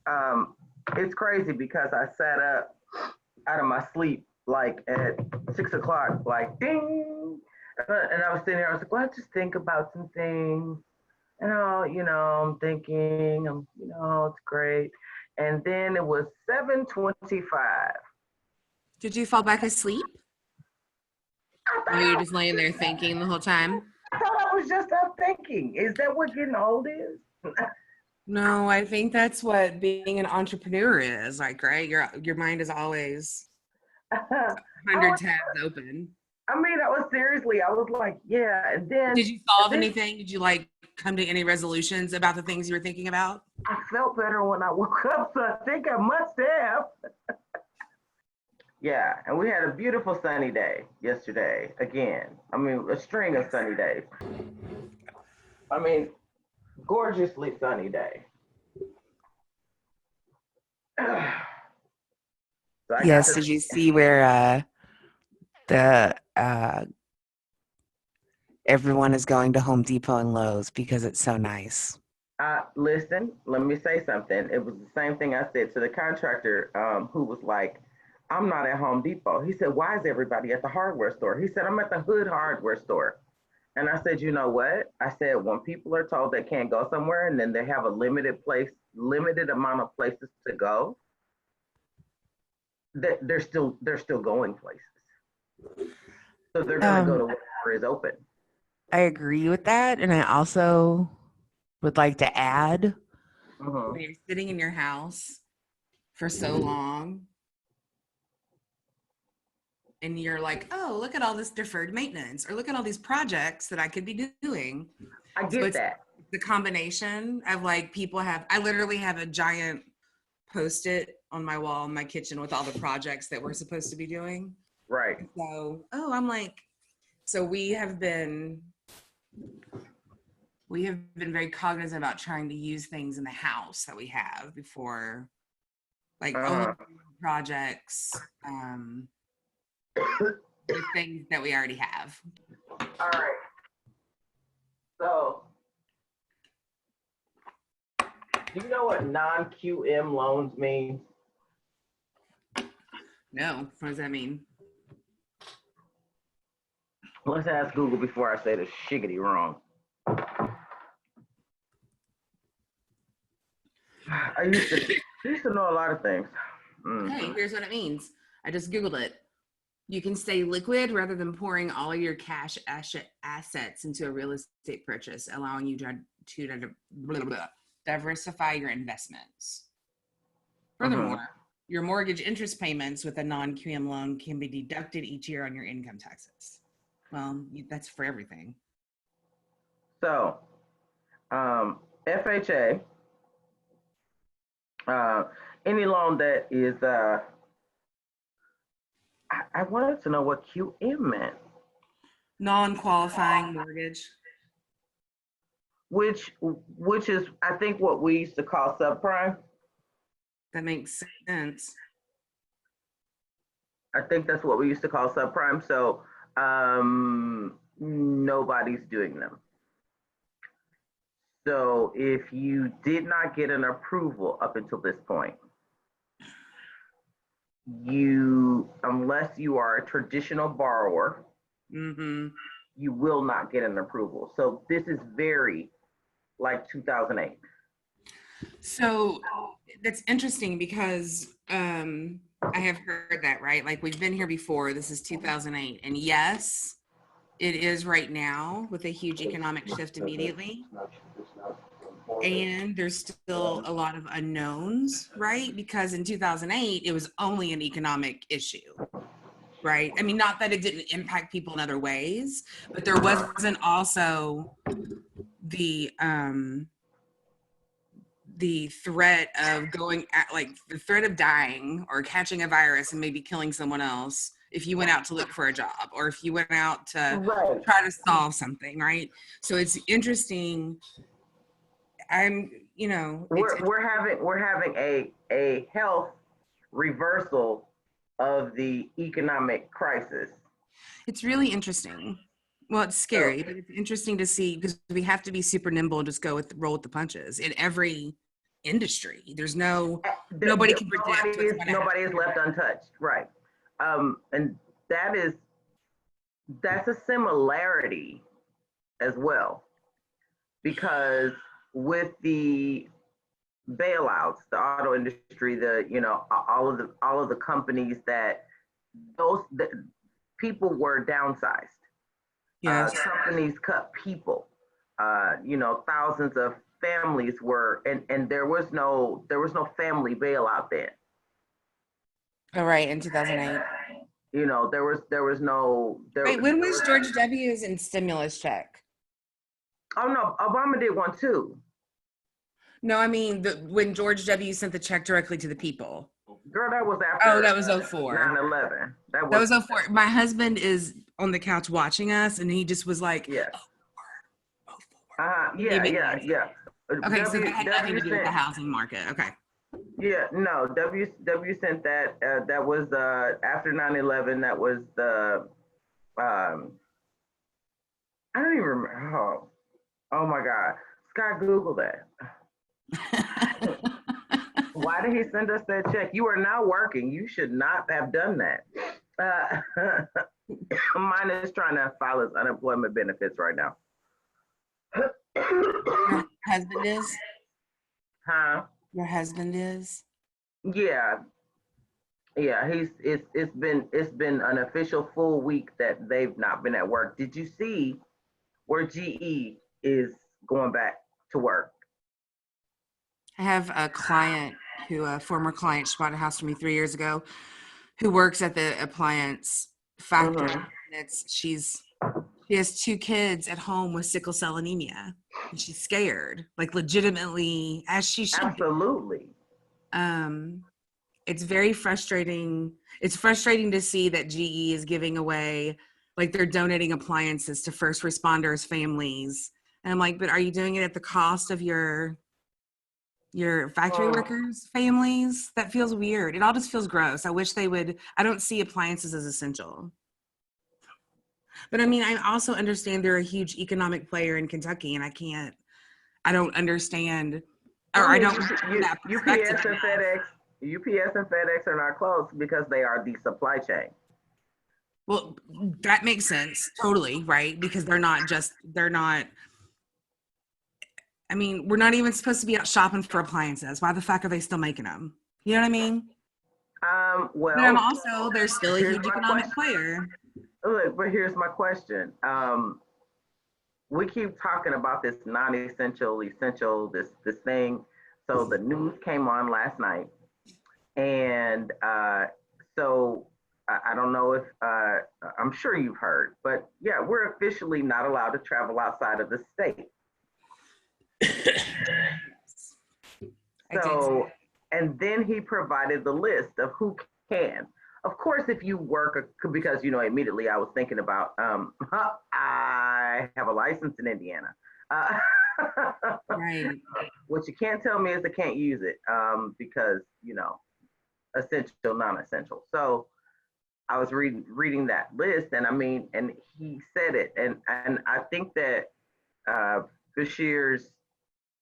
Um, it's crazy because I sat up out of my sleep like at 6 o'clock, like ding, and I was sitting there. I was like, "Well, just think about some things." And I'm thinking, it's great. And then it was 7:25. Did you fall back asleep? I Or thought you're I, just laying there thinking the whole time? I thought I was just up thinking. Is that what getting old is? No, I think that's what being an entrepreneur is like, right? Your mind is always I 100 was, tabs open. I was seriously, I was like, yeah. And then, Did you and solve then anything? Did you like come to any resolutions about the things you were thinking about? I felt better when I woke up, so I think I must have. Yeah, and we had a beautiful sunny day yesterday. Again, I mean, a string of sunny days. I mean, gorgeously sunny day. So I got Yes, to. did you see where the everyone is going to Home Depot and Lowe's because it's so nice? Listen, let me say something. It was the same thing I said to the contractor who was like, I'm not at Home Depot. He said, why is everybody at the hardware store? He said, I'm at the Hood hardware store. And I said, you know what? I said, when people are told they can't go somewhere and then they have a limited amount of places to go, that they're still going places. So they're gonna go to Um, whatever is open. I agree with that, and I also would like to add, Mm-hmm. When you're sitting in your house for so long and you're like, oh, look at all this deferred maintenance or look at all these projects that I could be doing. I So get it's that. the combination of like I literally have a giant post-it on my wall in my kitchen with all the projects that we're supposed to be doing. Right. So, I'm like, so we have been very cognizant about trying to use things in the house that we have before, like only Uh-huh. projects with things that we already have. All right. So, do you know what non-QM loans mean? No, what does that mean? Let's ask Google before I say this shiggity wrong. I used to know a lot of things. Hey, Mm-hmm. here's what it means. I just Googled it. You can stay liquid rather than pouring all of your cash assets into a real estate purchase, allowing you to blah, blah, diversify your investments. Mm-hmm. Furthermore, your mortgage interest payments with a non-QM loan can be deducted each year on your income taxes. Well, that's for everything. So, FHA, uh, any loan that is, I wanted to know what QM meant, Non-qualifying mortgage. which is, I think, what we used to call subprime. That makes sense. I think that's what we used to call subprime. So, nobody's doing them. So if you did not get an approval up until this point, unless you are a traditional borrower, Mm-hmm. you will not get an approval. So this is very like 2008. So that's interesting because I have heard that, right? Like we've been here before. This is 2008. And yes, it is right now with a huge economic shift immediately. And there's still a lot of unknowns, right? Because in 2008, it was only an economic issue, right? I mean, not that it didn't impact people in other ways, but there wasn't also the threat of the threat of dying or catching a virus and maybe killing someone else if you went out to look for a job or if you went out to Right. try to solve something, right? So it's interesting. I'm, it's We're having a health reversal of the economic crisis. it's really interesting. Well, it's So scary, but it's interesting to see because we have to be super nimble and just roll with the punches in every industry. There's nobody can predict what's going to happen. Nobody is left untouched, right? And that's a similarity as well, because with the bailouts, the auto industry, all of the companies that the people were downsized. Yes. Companies cut people. Thousands of families were, and there was no family bailout then. Oh, right, in 2008. There was no. Wait, when was George W.'s in stimulus check? Oh no, Obama did one too. No, I mean when George W. sent the check directly to the people. Girl, that was after. Oh, that was 04. 9/11. That was 04. My husband is on the couch watching us, and he just was like, yeah. Oh, 04. Yeah. Okay, so that had nothing to do with the housing market. Okay. Yeah, no, W sent that. That was after 9/11. That was the. I don't even remember. Oh my God, Scott, Google that. Why did he send us that check? You are now working. You should not have done that. Mine is trying to file his unemployment benefits right now. Your husband is? Huh? Your husband is? Yeah. It's been an official full week that they've not been at work. Did you see where GE is going back to work? I have a client a former client, she bought a house from me 3 years ago, who works at the appliance factory. Mm-hmm. She has 2 kids at home with sickle cell anemia, and she's scared, like legitimately, as she should. Absolutely. It's very frustrating. It's frustrating to see that GE is giving away, like they're donating appliances to first responders' families. And I'm like, but are you doing it at the cost of your factory workers' families? That feels weird. It all just feels gross. I wish they would. I don't see appliances as essential. But I mean, I also understand they're a huge economic player in Kentucky, and I don't understand, or I don't. UPS and FedEx are not closed because they are the supply chain. Well, that makes sense. Totally, right? Because they're not, I mean, we're not even supposed to be out shopping for appliances. Why the fuck are they still making them? You know what I mean? Well, but I'm also, they're still a huge economic player. Look, but here's my question. We keep talking about this non-essential, essential, this thing. So the news came on last night. And so I don't know if, I'm sure you've heard, but yeah, we're officially not allowed to travel outside of the state. So, and then he provided the list of who can. Of course, if you work, because, immediately I was thinking about, I have a license in Indiana. Right. What you can't tell me is I can't use it because, essential, non-essential. So I was reading that list, and I mean, and he said it, and I think that Bashir's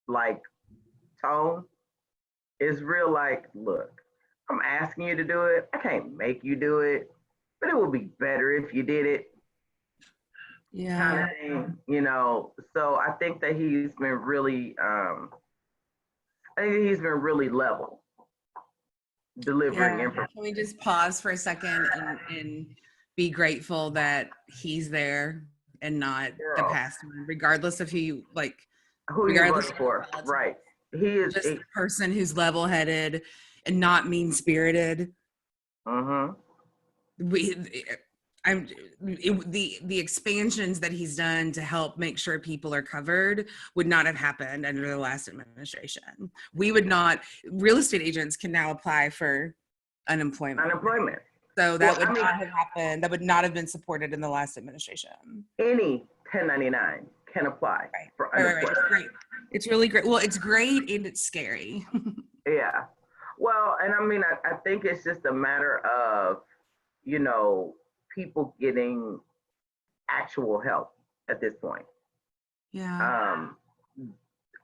like tone is real. Like, look, I'm asking you to do it. I can't make you do it, but it would be better if you did it. Yeah. Kind of thing, So I think that he's been really, level. Delivering information. Can we just pause for a second and be grateful that he's there and not the past one, regardless of who you vote for, right? He is just a person who's level-headed and not mean-spirited. Mm-hmm. The expansions that he's done to help make sure people are covered would not have happened under the last administration. Real estate agents can now apply for unemployment. So that would not have happened. That would not have been supported in the last administration. Any 1099 can apply for unemployment. It's great. It's really great. Well, it's great and it's scary. Yeah. Well, and I mean, I think it's just a matter of, people getting actual help at this point. Yeah.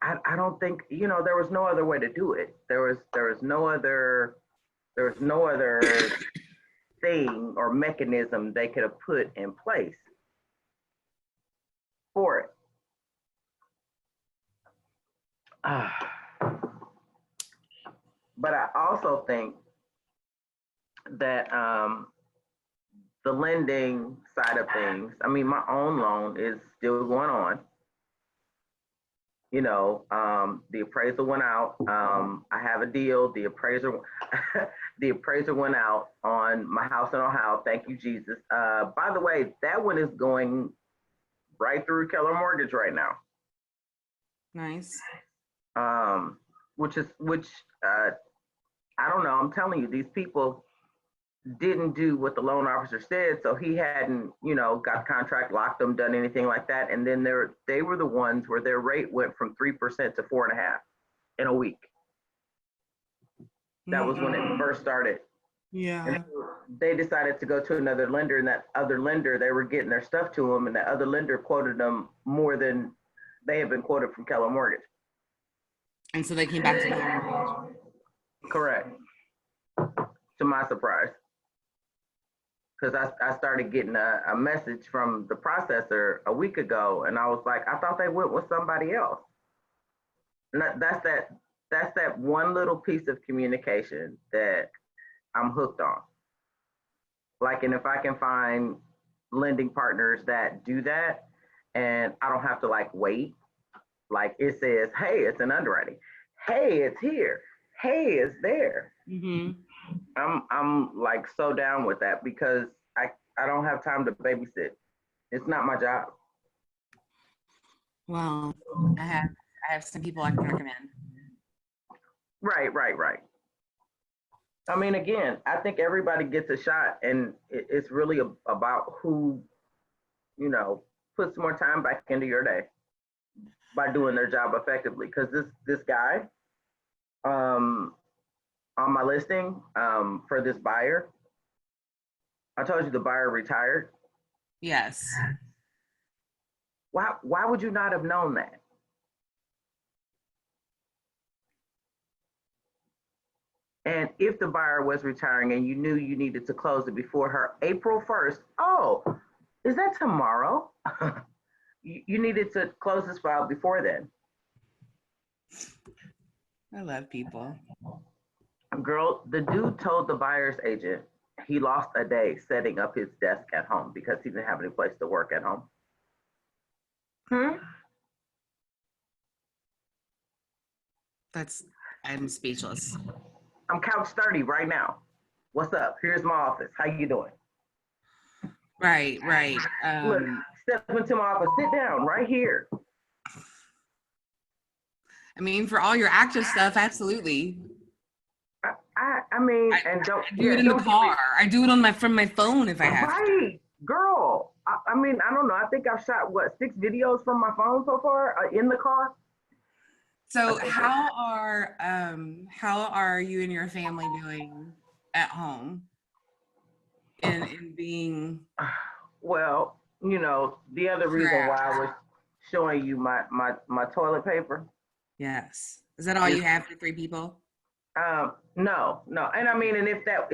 I don't think, there was no other way to do it. There was no other thing or mechanism they could have put in place for it. But I also think that the lending side of things, I mean, my own loan is still going on. The appraisal went out. I have a deal. The appraiser went out on my house in Ohio. Thank you, Jesus. By the way, that one is going right through Keller Mortgage right now. Nice. Which I don't know. I'm telling you, these people didn't do what the loan officer said, so he hadn't, got the contract, locked them, done anything like that. And then they were the ones where their rate went from 3% to 4.5% in a week. That was when it first started. Yeah. And they decided to go to another lender, and that other lender, they were getting their stuff to them, and that other lender quoted them more than they had been quoted from Keller Mortgage. And so they came back to Keller Mortgage. Correct. To my surprise. Because I started getting a message from the processor a week ago, and I was like, I thought they went with somebody else. And that's that one little piece of communication that I'm hooked on. Like, and if I can find lending partners that do that, and I don't have to wait, like it says, hey, it's an underwriting. Hey, it's here. Hey, it's there. Mm-hmm. I'm like so down with that because I don't have time to babysit. It's not my job. Well, I have some people I can recommend. Right. I mean, again, I think everybody gets a shot, and it's really about who, puts more time back into your day by doing their job effectively. Because this guy, on my listing, for this buyer, I told you the buyer retired. Yes. Why would you not have known that? And if the buyer was retiring and you knew you needed to close it before her April 1st, oh, is that tomorrow? You needed to close this file before then. I love people. Girl, the dude told the buyer's agent he lost a day setting up his desk at home because he didn't have any place to work at home. I'm speechless. I'm couch 30 right now. What's up? Here's my office. How you doing? Right. Look, step into my office. Sit down right here. I mean, for all your active stuff, absolutely. I mean, I do it in the car. I do it from my phone if I have to. Right, girl. I mean, I don't know. I think I've shot 6 videos from my phone so far in the car. So how are you and your family doing at home in being? Well, the other reason why I was showing you my toilet paper. Yes. Is that all you have for 3 people? No. And I mean, and if that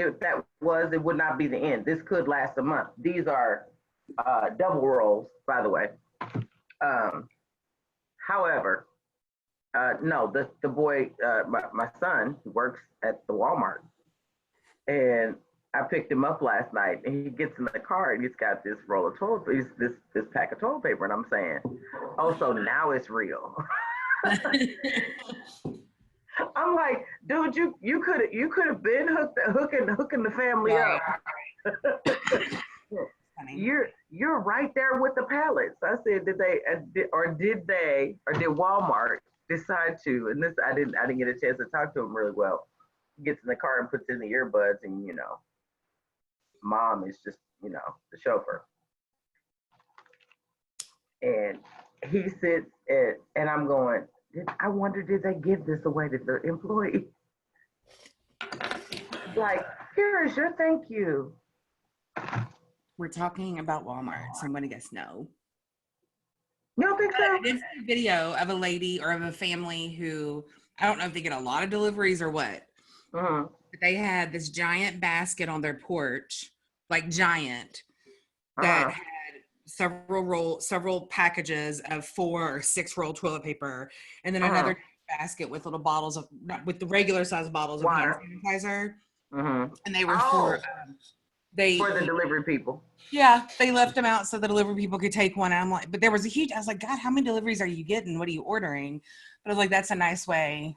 was, it would not be the end. This could last a month. These are double rolls, by the way. However, no, the boy, my son, he works at the Walmart, and I picked him up last night, and he gets in the car, and he's got this roll of toilet paper, this pack of toilet paper, and I'm saying, oh, so now it's real. I'm like, dude, you could have been hooking the family up. You're right there with the pallets. I said, did Walmart decide to? And this, I didn't get a chance to talk to him really well. He gets in the car and puts in the earbuds, and mom is just the chauffeur, and he sits and I'm going, I wonder, did they give this away to the employee? Like, here is your thank you. We're talking about Walmart, so I'm going to guess no. You don't think so? I did see a video of a lady or of a family who, I don't know if they get a lot of deliveries or what, Mm-hmm. but they had this giant basket on their porch, like giant, that Uh-huh. had several packages of 4 or 6 roll toilet paper, and then Uh-huh. another basket with little bottles of, with the regular size bottles of hand Water. sanitizer, Mm-hmm. and they were for Oh, for the they delivery people. yeah, they left them out so the delivery people could take one. And I'm like, but there was a huge, I was like, God, how many deliveries are you getting? What are you ordering? But I was like, that's a nice way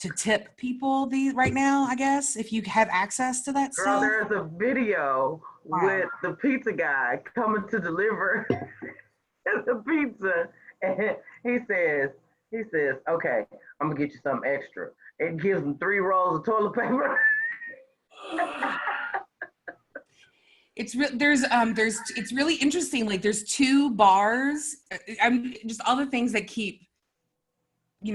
to tip people these right now, I guess, if you have access to that Girl, stuff. there's a video Wow. with the pizza guy coming to deliver the pizza, and he says, okay, I'm gonna get you something extra. It gives him 3 rolls of toilet paper. There's it's really interesting. Like there's 2 bars. I'm just all the things that keep,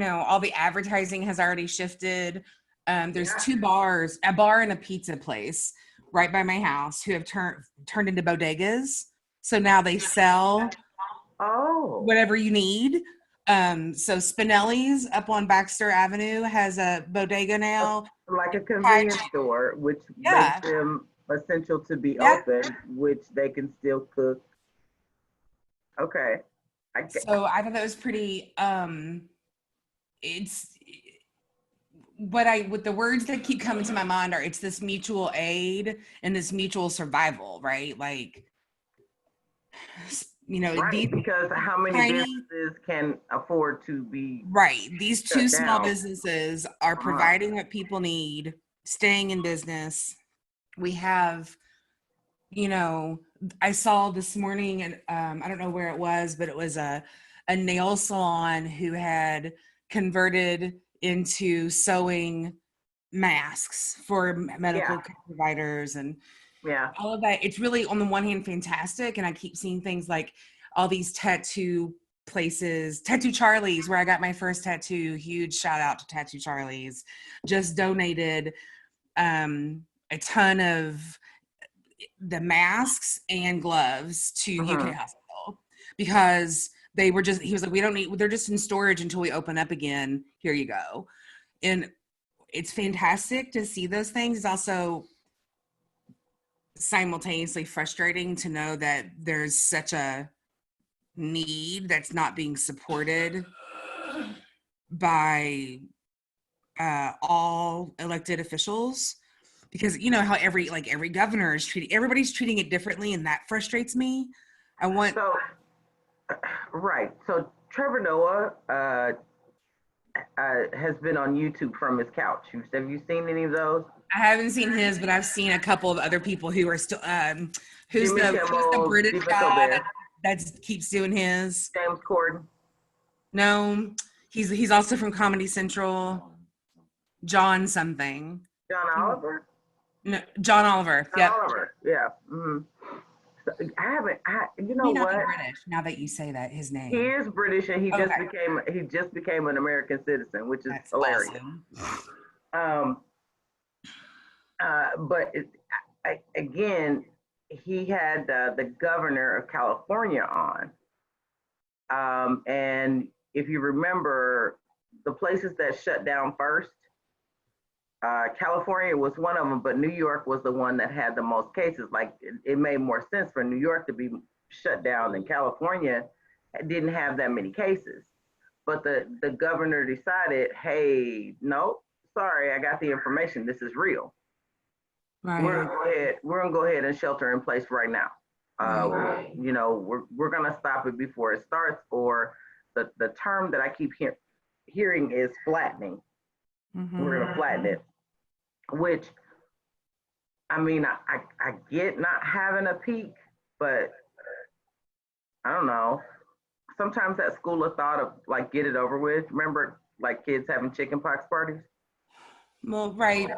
all the advertising has already shifted. There's Yeah. 2 bars, a bar and a pizza place right by my house who have turned into bodegas. So now they sell Oh, whatever you need. So Spinelli's up on Baxter Avenue has a bodega now. like a Thai convenience store, which makes Yeah. them essential to be Yeah. open, which they can still cook. Okay. I get, So I thought that was pretty it's with the words that keep coming to my mind are it's this mutual aid and this mutual survival, right? Like right, these because how many tiny businesses can afford to be right, these two shut small down? businesses are Uh-huh. providing what people need, staying in business. We have, you know, I saw this morning, and I don't know where it was, but it was a nail salon who had converted into sewing masks for Yeah, medical care providers and yeah. all of that. It's really, on the one hand, fantastic, and I keep seeing things like all these tattoo places, Tattoo Charlie's, where I got my first tattoo. Huge shout out to Tattoo Charlie's. Just donated a ton of the masks and gloves to UK Hmm. Hospital because he was like, we don't need, they're just in storage until we open up again. Here you go. And it's fantastic to see those things. It's also simultaneously frustrating to know that there's such a need that's not being supported by all elected officials, because you know how every governor is treating, everybody's treating it differently, and that frustrates me. I want So, right. So Trevor Noah has been on YouTube from his couch. Have you seen any of those? I haven't seen his, but I've seen a couple of other people who are still Jimmy who's the Kimmel, British Stephen guy Colbert, that keeps doing his. James Corden, No, he's also from Comedy Central. John something. John Oliver. No, John Oliver. John Yep. Oliver. Yeah. Hmm. So I haven't. You He know may not be what? British now that you say that, his He name. is British, and Okay. he just became an American citizen, which is That's hilarious. awesome. Um, but again, he had the governor of California on, and if you remember, the places that shut down first, California was one of them, but New York was the one that had the most cases. Like it made more sense for New York to be shut down than California didn't have that many cases. But the governor decided, hey, no, sorry, I got the information. This is real. We're Right. gonna go ahead. We're gonna go ahead and shelter in place right now. Right. We're gonna stop it before it starts. Or the term that I keep hearing is flattening. We're Mm-hmm. gonna flatten it, which I mean, I get not having a peak, but I don't know. Sometimes that school of thought of like get it over with. Remember, like kids having chicken pox parties. Well, right.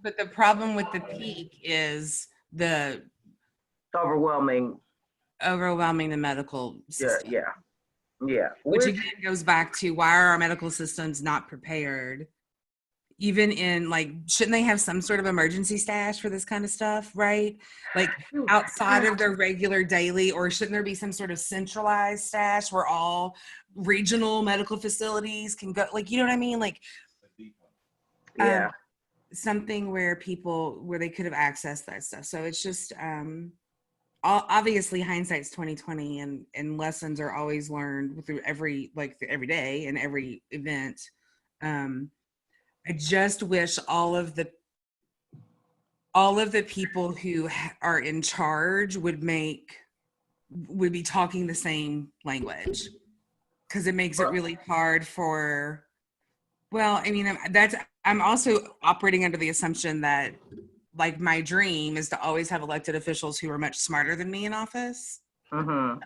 But the problem with the peak is the Overwhelming. overwhelming the medical Yeah, system, yeah, yeah. which Which again goes back to why are our medical systems not prepared? even in like, shouldn't they have some sort of emergency stash for this kind of stuff, right? Like outside of their regular daily, or shouldn't there be some sort of centralized stash where all regional medical facilities can go, like, you know what I mean? Like, Yeah. something where they could have accessed that stuff. So it's just, obviously hindsight's 2020, and lessons are always learned through every day and every event. I just wish all of the people who are in charge would be talking the same language, because it makes it really hard for, well, I mean, I'm also operating under the assumption that, like, my dream is to always have elected officials who are much smarter than me in office. Mm-hmm.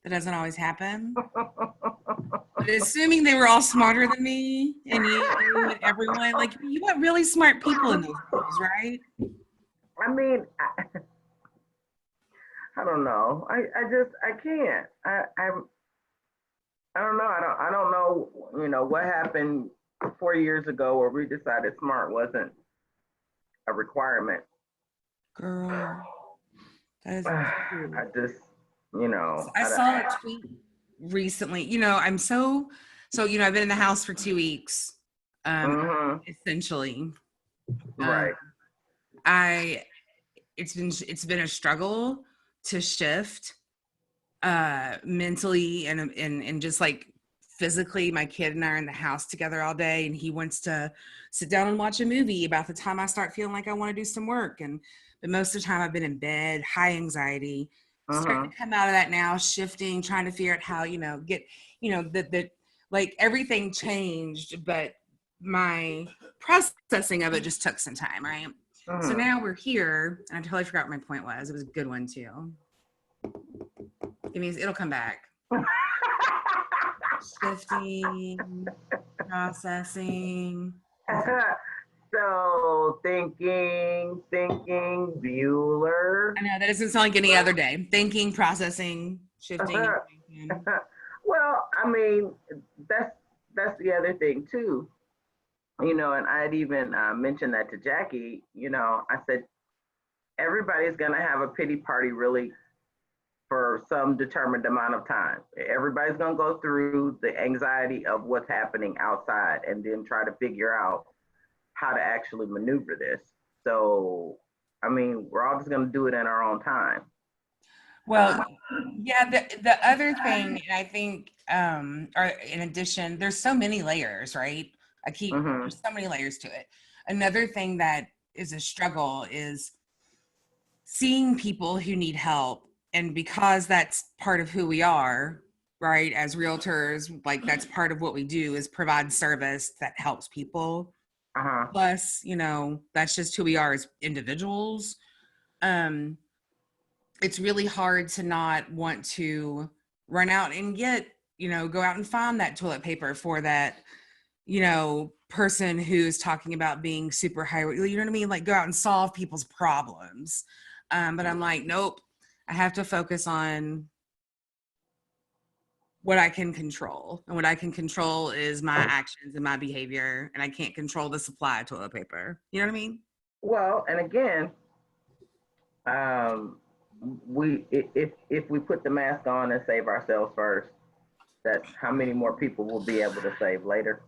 That doesn't always happen. But assuming they were all smarter than me, and you and everyone, like, you want really smart people in those roles, right? I mean, I don't know. I can't. I don't know. I don't know. You know what happened 4 years ago where we decided smart wasn't a requirement. Girl, that is true. I just, you know. I saw a tweet recently. I'm so I've been in the house for 2 weeks, essentially. Right. It's been a struggle to shift mentally and just like physically. My kid and I are in the house together all day, and he wants to sit down and watch a movie about the time I start feeling like I want to do some work. But most of the time I've been in bed, high anxiety. Starting to come out of that now, shifting, trying to figure out how, get, that like everything changed, but my processing of it just took some time, right? So now we're here, and I totally forgot what my point was. It was a good one too. It'll come back. Shifting, processing. So thinking, Bueller. I know that doesn't sound like any other day. Thinking, processing, shifting. Well, I mean, that's the other thing too. And I had even mentioned that to Jackie. I said everybody's gonna have a pity party really for some determined amount of time. Everybody's gonna go through the anxiety of what's happening outside and then try to figure out how to actually maneuver this. So, I mean, we're all just going to do it in our own time. Well, yeah, the other thing, and I think, or in addition, there's so many layers, right? There's so many layers to it. Another thing that is a struggle is seeing people who need help. And because that's part of who we are, right? As realtors, like, that's part of what we do, is provide service that helps people. Plus, that's just who we are as individuals. It's really hard to not want to run out and get, go out and find that toilet paper for that, person who's talking about being super high, you know what I mean? Like, go out and solve people's problems. But I'm like, nope, I have to focus on what I can control. And what I can control is my actions and my behavior. And I can't control the supply of toilet paper. You know what I mean? Well, and again, if we put the mask on and save ourselves first, that's how many more people we'll be able to save later.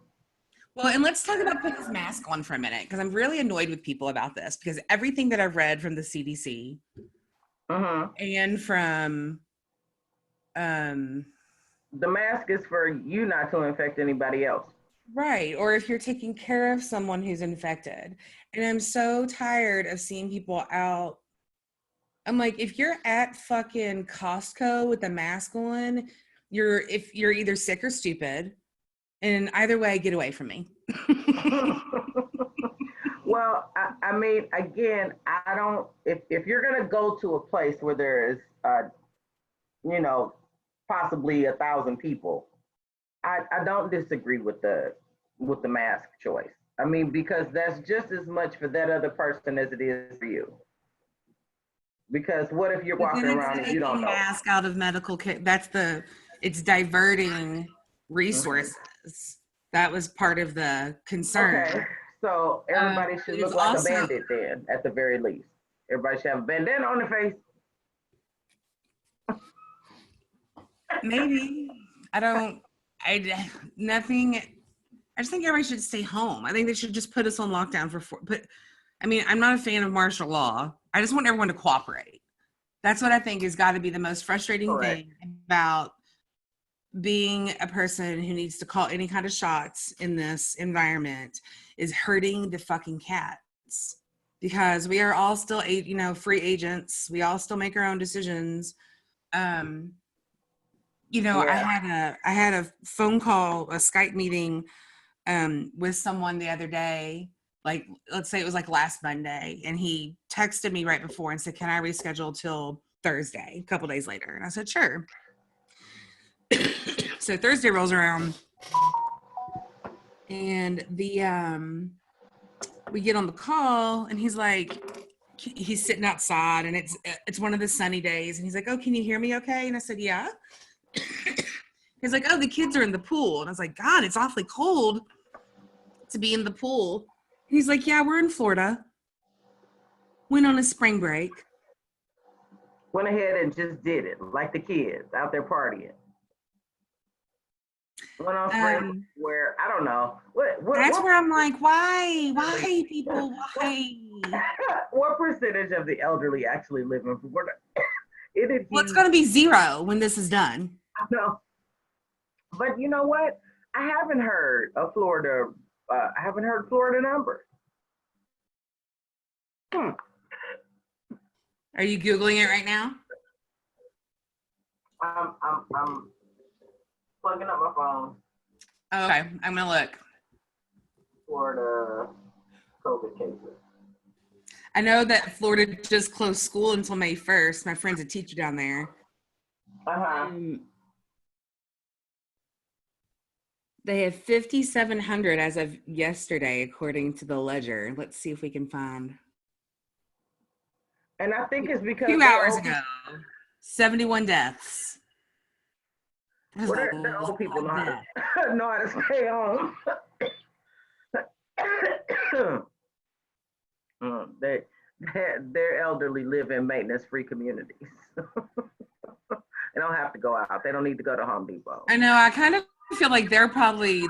Well, and let's talk about putting this mask on for a minute, because I'm really annoyed with people about this, because everything that I've read from the CDC and from the mask is for you not to infect anybody else. Right. Or if you're taking care of someone who's infected. And I'm so tired of seeing people out. I'm like, if you're at fucking Costco with a mask on, you're either sick or stupid. And either way, get away from me. Well, I mean, again, I don't, if you're going to go to a place where there is, possibly 1,000 people, I don't disagree with the mask choice. I mean, because that's just as much for that other person as it is for you. Because what if you're walking around and you don't know? Mask out of medical care. It's diverting resources That was part of the concern. Okay, so everybody should It's look like a also bandit then, at the very least. Everybody should have a bandana on their face. maybe nothing. I just think everybody should stay home. I think they should just put us on lockdown I mean, I'm not a fan of martial law. I just want everyone to cooperate. That's what I think has got to be the most frustrating thing about being a person who needs to call any kind of shots in this environment is hurting the fucking cats, because we are all still, free agents. We all still make our own decisions. I had a phone call, a Skype meeting with someone the other day, like, let's say it was like last Monday, and he texted me right before and said, can I reschedule till Thursday, a couple days later? And I said, sure. So Thursday rolls around, and we get on the call, and he's sitting outside, and it's one of the sunny days, and he's like, oh, can you hear me okay? And I said, yeah. He's like, oh, the kids are in the pool. And I was like, God, it's awfully cold to be in the pool. And he's like, yeah, we're in Florida. Went on a spring break. Went ahead and just did it, like the kids out there partying. Went on spring where, I don't know. That's where I'm like, why people, why? What percentage of the elderly actually live in Florida? Well, it's going to be 0 when this is done. No. But you know what? I haven't heard of Florida. I haven't heard Florida numbers. Are you Googling it right now? I'm plugging up my phone. Okay, I'm gonna look. Florida COVID cases. I know that Florida just closed school until May 1st. My friend's a teacher down there. They have 5,700 as of yesterday, according to the Ledger. Let's see if we can find. And I think it's because 2 hours ago, 71 deaths. The old people know how to stay home. Their elderly live in maintenance-free communities. They don't have to go out. They don't need to go to Home Depot. I know. I kind of feel like they're probably,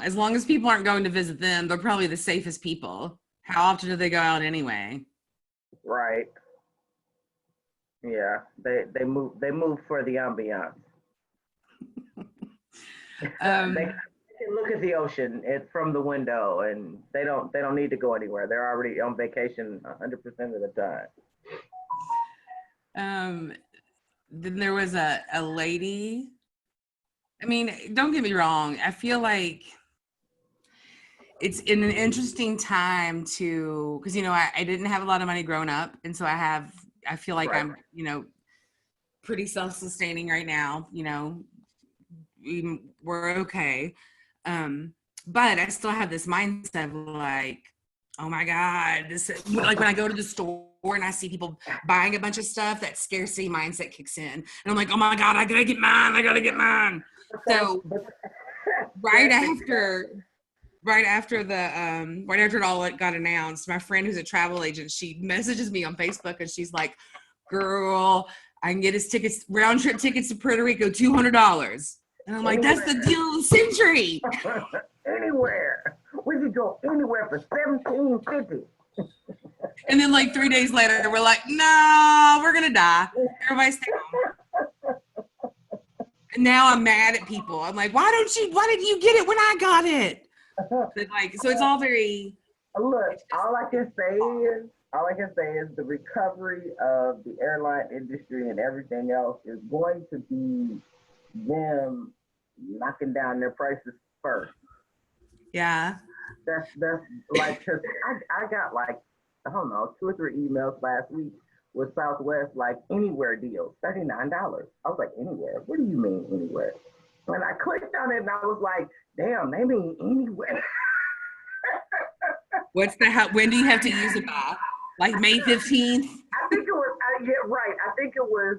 as long as people aren't going to visit them, they're probably the safest people. How often do they go out anyway? Right. Yeah. They move for the ambiance. They can look at the ocean from the window, and they don't need to go anywhere. They're already on vacation 100% of the time. Then there was a lady. I mean, don't get me wrong. I feel like it's in an interesting time because I didn't have a lot of money growing up, and so I feel like I'm pretty self-sustaining right now. We're okay, but I still have this mindset of like, oh my God, like when I go to the store and I see people buying a bunch of stuff, that scarcity mindset kicks in, and I'm like, oh my God, I gotta get mine. So right after it all got announced, my friend who's a travel agent, she messages me on Facebook, and she's like, girl, I can get his round trip tickets to Puerto Rico, $200. And I'm like, that's the deal of the century. Anywhere. We could go anywhere for $17.50. And then like 3 days later, we're like, no, we're going to die. Everybody stay home. And now I'm mad at people. I'm like, why didn't you get it when I got it? But so it's all very. Look, all I can say is the recovery of the airline industry and everything else is going to be them knocking down their prices first. Yeah. That's like, cause I got like, I don't know, 2 or 3 emails last week with Southwest, like anywhere deals, $39. I was like, anywhere? What do you mean anywhere? When I clicked on it and I was like, damn, they mean anywhere. When do you have to use it by? Like May 15th? I think it was, yeah, right. I think it was,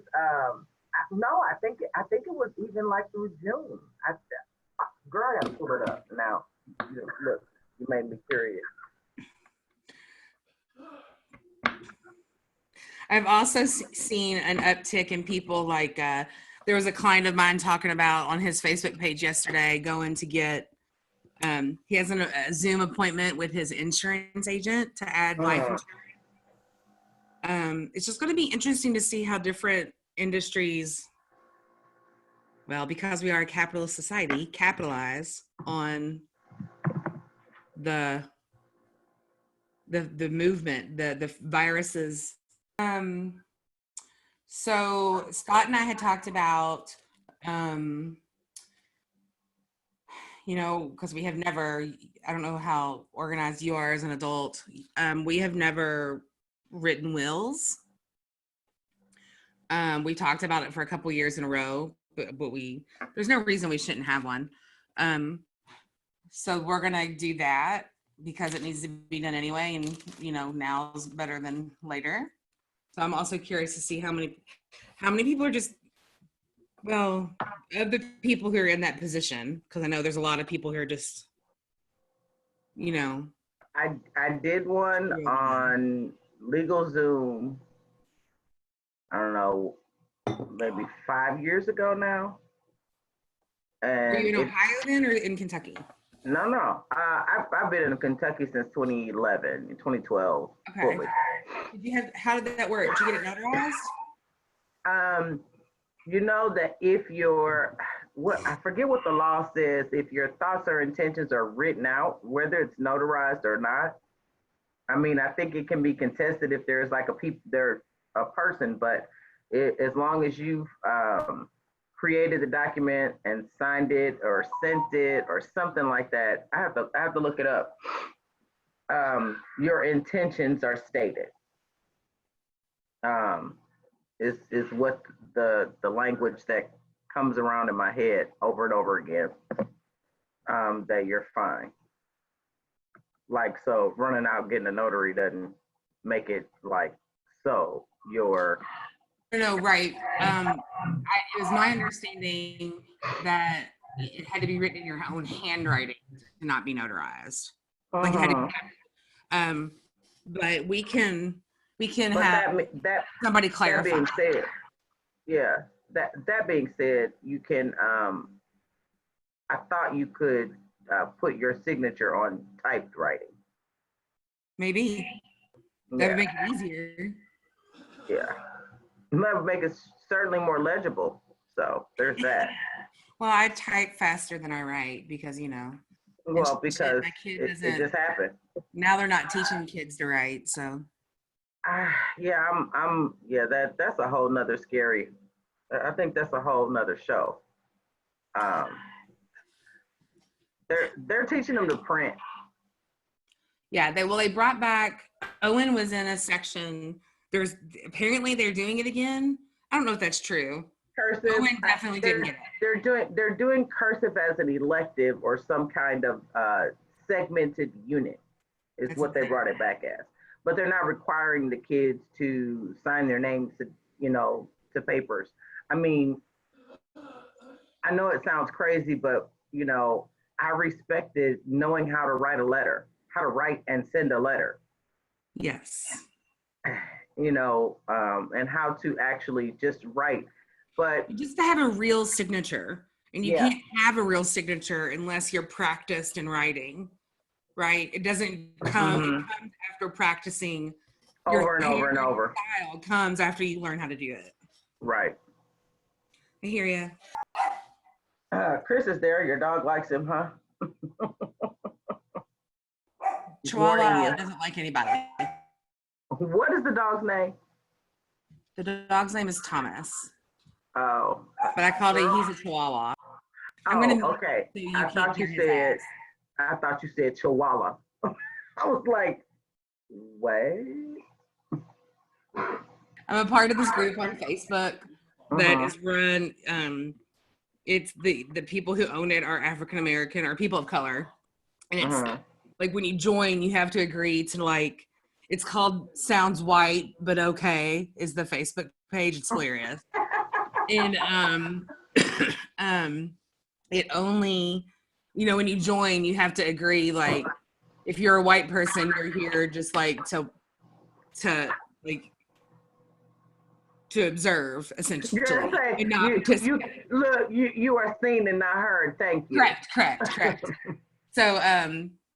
no, I think it was even like through June. Girl, I gotta pull it up now. Look, you made me curious. I've also seen an uptick in people like there was a client of mine talking about on his Facebook page yesterday going to get he has a Zoom appointment with his insurance agent to add life insurance. It's just going to be interesting to see how different industries, well, because we are a capitalist society, capitalize on the movement, the viruses. So Scott and I had talked about, because we have never, I don't know how organized you are as an adult. We have never written wills. We talked about it for a couple years in a row, but there's no reason we shouldn't have one. So we're gonna do that because it needs to be done anyway, and now's better than later. So I'm also curious to see how many people are just, well, of the people who are in that position, because I know there's a lot of people who are just, I did one on Legal Zoom, I don't know, maybe 5 years ago now. And are you in Ohio then, or in Kentucky? No. I've been in Kentucky since 2011, 2012. Okay. Fully. How did that work? Did you get it notarized? You know that if I forget what the law says, if your thoughts or intentions are written out, whether it's notarized or not. I mean, I think it can be contested if there's like a person, but as long as you've created the document and signed it or sent it or something like that, I have to look it up. Your intentions are stated. Is what the language that comes around in my head over and over again. That you're fine. Like, so running out getting a notary doesn't make it like, so you're. No, right. It was my understanding that it had to be written in your own handwriting to not be notarized. Like it had to be, but we can have that somebody clarify. That being said, yeah. That being said, you can. I thought you could put your signature on typed writing. Maybe that would make it easier. Yeah. That would make it certainly more legible. So there's that. Well, I type faster than I write because Well, because it just happened. Now they're not teaching kids to write, so. Yeah, that's a whole nother scary. I think that's a whole nother show. They're teaching them to print. Yeah, they brought back. Owen was in a section. Apparently they're doing it again. I don't know if that's true. Cursive. Owen definitely didn't get it. They're doing cursive as an elective or some kind of segmented unit is what they brought it back as. But they're not requiring the kids to sign their names to papers. I mean, I know it sounds crazy, but I respected knowing how to write and send a letter. Yes. And how to actually just write. But just to have a real signature. And you can't have a real signature unless you're practiced in writing, right? It doesn't come, it comes after practicing. Over and over and over. Style comes after you learn how to do it. Right. I hear you. Chris is there. Your dog likes him, huh? Chihuahua doesn't like anybody. What is the dog's name? The dog's name is Thomas. Oh. But I called it, he's a Chihuahua. Okay. I thought you said Chihuahua. I was like, wait. I'm a part of this group on Facebook that is run. It's the people who own it are African American or people of color, and it's like when you join, you have to agree to it's called Sounds White but Okay is the Facebook page. It's hilarious, and it only when you join, you have to agree, like, if you're a white person, you're here just like to like to observe, essentially, You're saying and not participate. you are seen and not heard. Thank you. Correct. So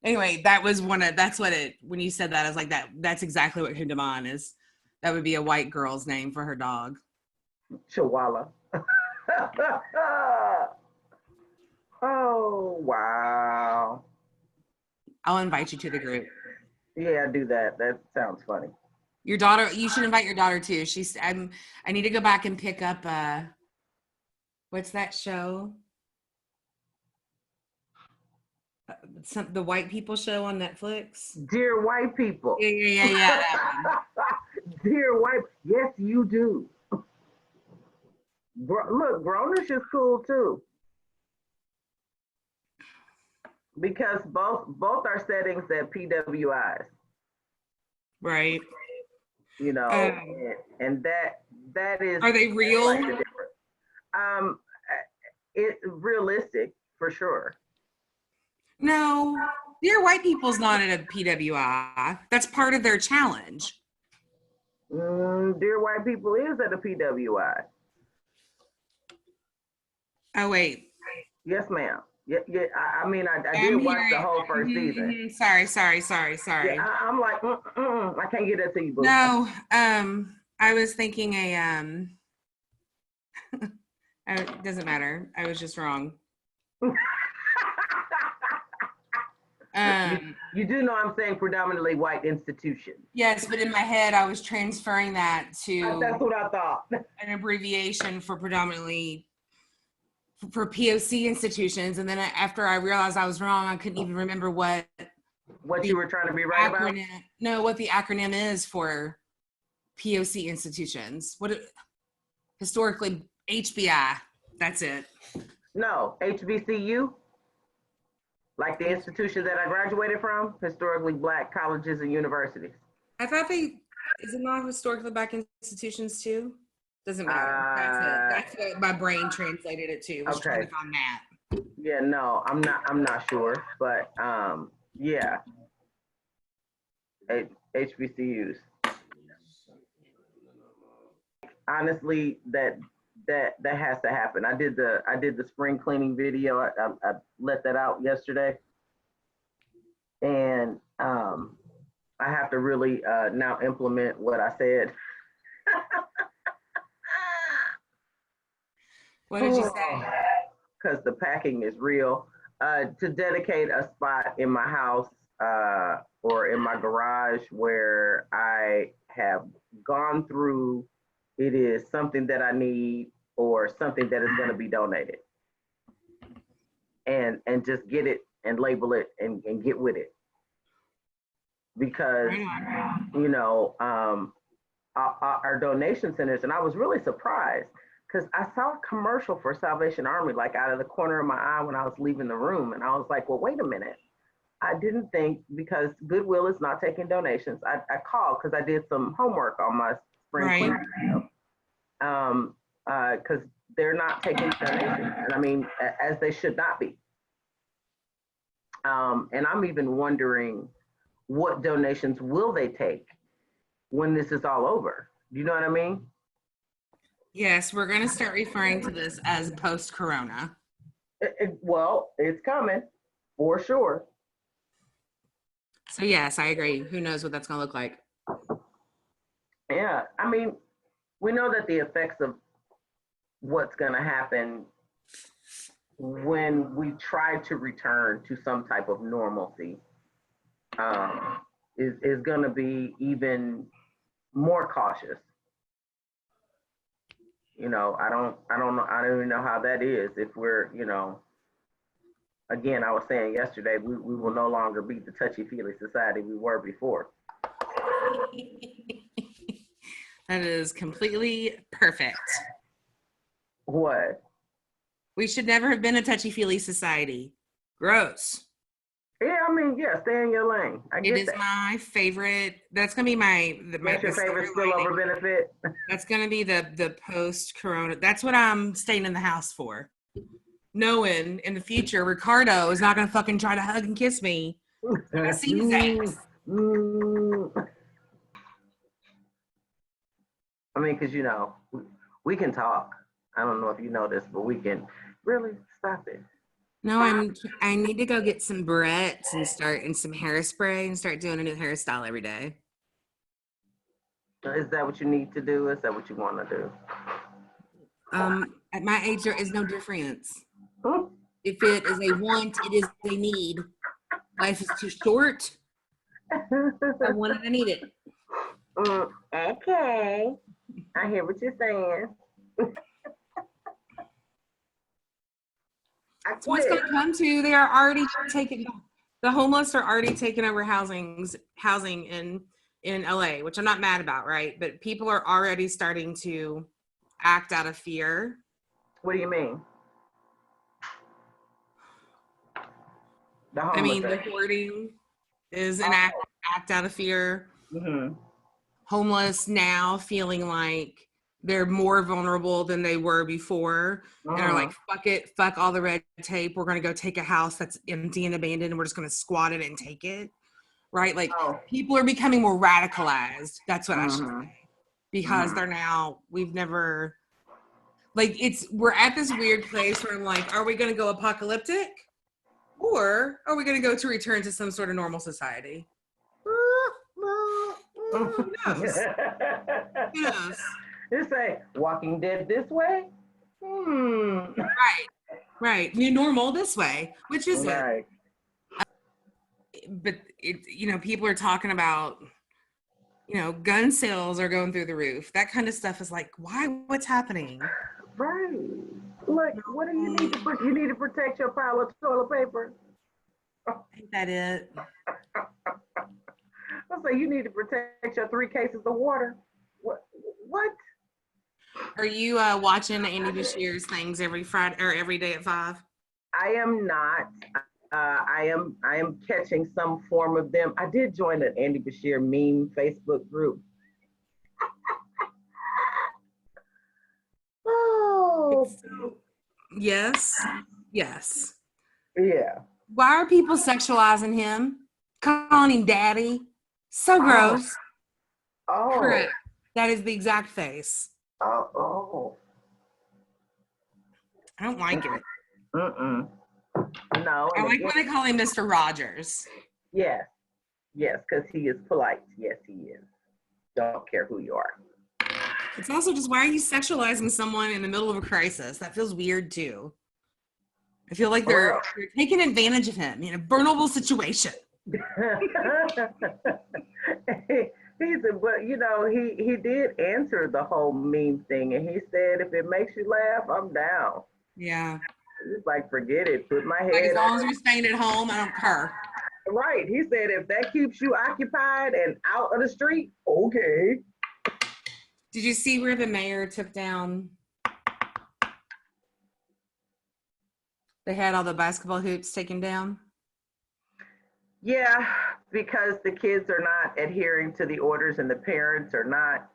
anyway, that's what it, when you said that, I was like, that's exactly what came to mind, is that would be a white girl's name for her dog. Chihuahua. Oh, wow. I'll invite you to the group. Yeah, do that. That sounds funny. Your daughter, you should invite your daughter too. I need to go back and pick up what's that show? The white people show on Netflix. Dear white people. Yeah. Dear white, yes, you do. Look, Grownish is cool too. Because both are settings at PWIs. Right. And that is. Are they real? It realistic for sure. No, Dear White People's not at a PWI. That's part of their challenge. Dear White People is at a PWI. Oh, wait. Yes, ma'am. Yeah. I did watch the whole first season. Sorry. Yeah, I'm like, I can't get that to you, boo. No, I was thinking it doesn't matter. I was just wrong. You do know I'm saying predominantly white institution. Yes, but in my head, I was transferring that to. That's what I thought. An abbreviation for predominantly for POC institutions, and then after I realized I was wrong, I couldn't even remember what you were trying to be right about. No, what the acronym is for POC institutions. Historically HBI. That's it. No, HBCU. Like the institution that I graduated from, historically black colleges and universities. I thought is it not historically black institutions too? Doesn't matter. That's what my brain translated it to. Was trying to find that. Yeah, no, I'm not sure, but yeah, HBCUs. Honestly, that has to happen. I did the spring cleaning video. I let that out yesterday, and I have to really now implement what I said. What did you say? Because the packing is real. To dedicate a spot in my house or in my garage where I have gone through, it is something that I need or something that is going to be donated. And just get it and label it and get with it. Because, our donation centers, and I was really surprised because I saw a commercial for Salvation Army, like out of the corner of my eye when I was leaving the room. And I was like, well, wait a minute. I didn't think, because Goodwill is not taking donations. I called because I did some homework on my spring cleaning video. Because they're not taking donations. And I mean, as they should not be. And I'm even wondering what donations will they take when this is all over? Do you know what I mean? Yes, we're going to start referring to this as post-corona. Well, it's coming for sure. So yes, I agree. Who knows what that's going to look like? Yeah, I mean, we know that the effects of what's going to happen when we try to return to some type of normalcy is going to be even more cautious. I don't even know how that is. If we're, again, I was saying yesterday, we will no longer be the touchy-feely society we were before. That is completely perfect. What? We should never have been a touchy-feely society. Gross. Yeah, I mean, stay in your lane. It is my favorite. That's gonna be my That's your favorite spillover benefit. That's gonna be the post-corona. That's what I'm staying in the house for. knowing in the future Ricardo is not gonna fucking try to hug and kiss me when I see his ass. I mean, because we can talk. I don't know if you know this, but we can really stop it. No, I need to go get some barrettes and some hairspray and start doing a new hairstyle every day. Is that what you need to do? Is that what you want to do? At my age, there is no difference. Hmm? If it is a want, it is a need. Life is too short. I want it, I need it. Okay. I hear what you're saying. That's what it's going to come to. They are already taking, the homeless are already taking over housing in LA, which I'm not mad about, right? But people are already starting to act out of fear. What do you mean? I mean, the hoarding is an act out of fear. Mm-hmm. Homeless now feeling like they're more vulnerable than they were before, and are like, fuck it, fuck all the red tape. We're going to go take a house that's empty and abandoned, and we're just going to squat it and take it. Right? Like, people are becoming more radicalized. That's what I should say. Because they're now, we've never, like, we're at this weird place where I'm like, are we going to go apocalyptic? Or are we going to go to return to some sort of normal society? Who knows? Who knows? You say Walking Dead this way? Right. New normal this way. Which is it? But people are talking about, gun sales are going through the roof. That kind of stuff is like, why? What's happening? Right. Like, what do you need to you need to protect your pile of toilet paper? Ain't that it? I say you need to protect your 3 cases of water. What? Are you watching Andy Bashir's things every Friday or every day at 5? I am not. I am catching some form of them. I did join an Andy Bashir meme Facebook group. Yes. Yeah. Why are people sexualizing him? Calling him daddy? So gross. Correct. That is the exact face. I don't like it. No. I like when they call him Mr. Rogers. Yes, because he is polite. Yes, he is. Don't care who you are. It's also just, why are you sexualizing someone in the middle of a crisis? That feels weird too. I feel like they're taking advantage of him in a vulnerable situation. He said, but he did answer the whole meme thing, and he said, if it makes you laugh, I'm down. Yeah. It's like, forget it. Put my head. Like, as long as you're staying at home, I don't care. Right. He said, if that keeps you occupied and out of the street, okay. Did you see where the mayor took down? They had all the basketball hoops taken down. Yeah, because the kids are not adhering to the orders and the parents are not.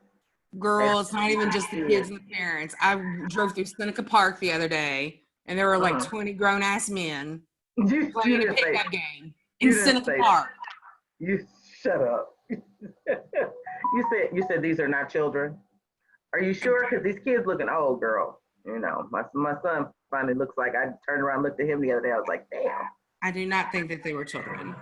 Girl, it's not even just the kids and the parents. I drove through Seneca Park the other day, and there were like 20 grown-ass men playing a pickup game in Seneca Park. You shut up. You said these are not children. Are you sure? Because these kids looking old, girl. My son finally looks like, I turned around and looked at him the other day. I was like, damn. I do not think that they were children.